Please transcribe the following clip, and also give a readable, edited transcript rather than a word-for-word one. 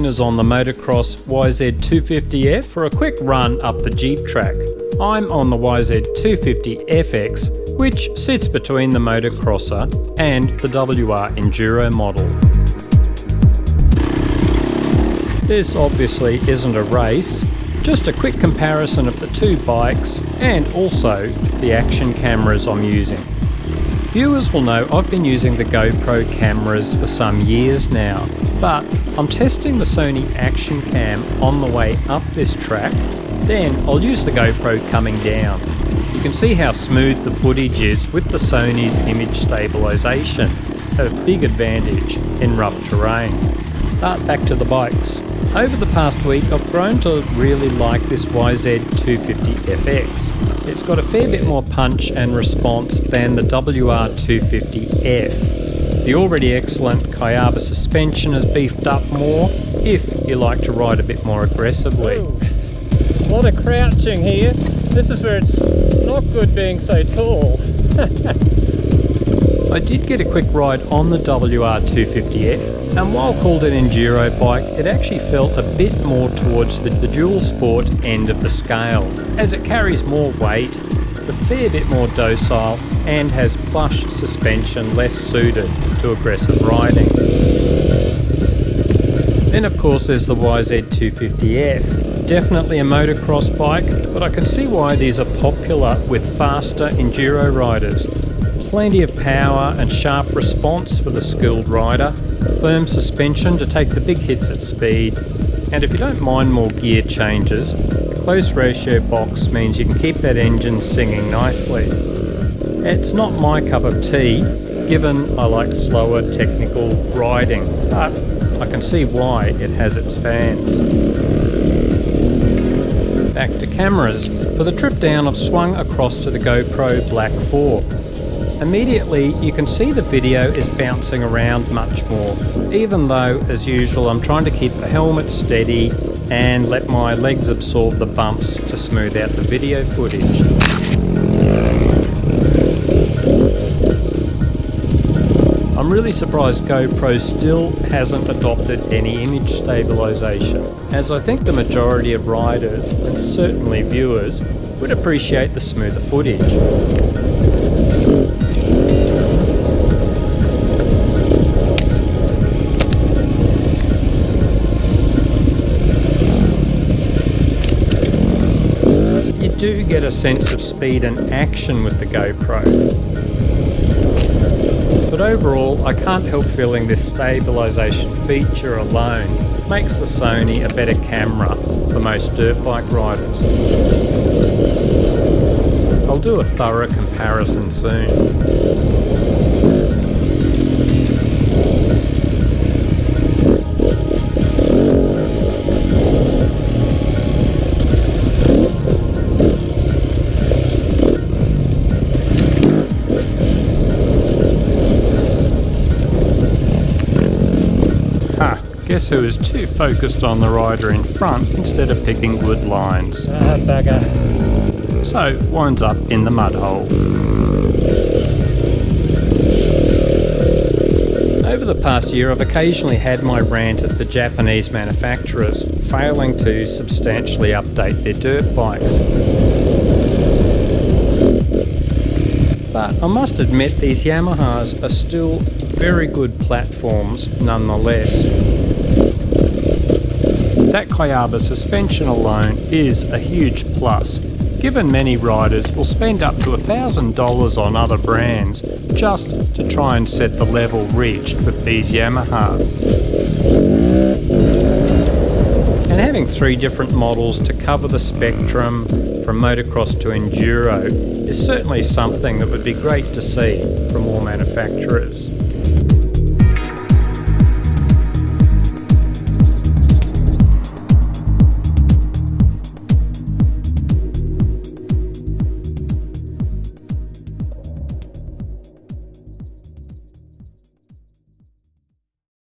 owners on the motocross YZ250F for a quick run up the Jeep track. I'm on the YZ250FX, which sits between the motocrosser and the WR Enduro model. This obviously isn't a race, just a quick comparison of the two bikes and also the action cameras I'm using. Viewers will know I've been using the GoPro cameras for some years now, but I'm testing the Sony Action Cam on the way up this track, then I'll use the GoPro coming down. You can see how smooth the footage is with the Sony's image stabilization, a big advantage in rough terrain. But back to the bikes. Over the past week I've grown to really like this YZ250FX. It's got a fair bit more punch and response than the WR250F. The already excellent Kayaba suspension is beefed up more if you like to ride a bit more aggressively. Ooh, a lot of crouching here. This is where it's not good being so tall. I did get a quick ride on the WR250F, and while called an enduro bike, it actually felt a bit more towards the dual sport end of the scale, as it carries more weight, it's a fair bit more docile, and has plush suspension less suited to aggressive riding. Then of course there's the YZ250F, definitely a motocross bike, but I can see why these are popular with faster enduro riders. Plenty of power and sharp response for the skilled rider, firm suspension to take the big hits at speed, and if you don't mind more gear changes, the close ratio box means you can keep that engine singing nicely. It's not my cup of tea, given I like slower technical riding, but I can see why it has its fans. Back to cameras. For the trip down I've swung across to the GoPro Black 4. Immediately you can see the video is bouncing around much more, even though as usual I'm trying to keep the helmet steady and let my legs absorb the bumps to smooth out the video footage. I'm really surprised GoPro still hasn't adopted any image stabilization, as I think the majority of riders, and certainly viewers, would appreciate the smoother footage. You do get a sense of speed and action with the GoPro. But overall, I can't help feeling this stabilization feature alone makes the Sony a better camera for most dirt bike riders. I'll do a thorough comparison soon. Guess who is too focused on the rider in front instead of picking good lines. Bugger. So winds up in the mud hole. Over the past year I've occasionally had my rant at the Japanese manufacturers failing to substantially update their dirt bikes. But I must admit these Yamahas are still very good platforms nonetheless. That Kayaba suspension alone is a huge plus, given many riders will spend up to $1,000 on other brands just to try and set the level reached with these Yamahas. And having 3 different models to cover the spectrum from motocross to enduro is certainly something that would be great to see from all manufacturers.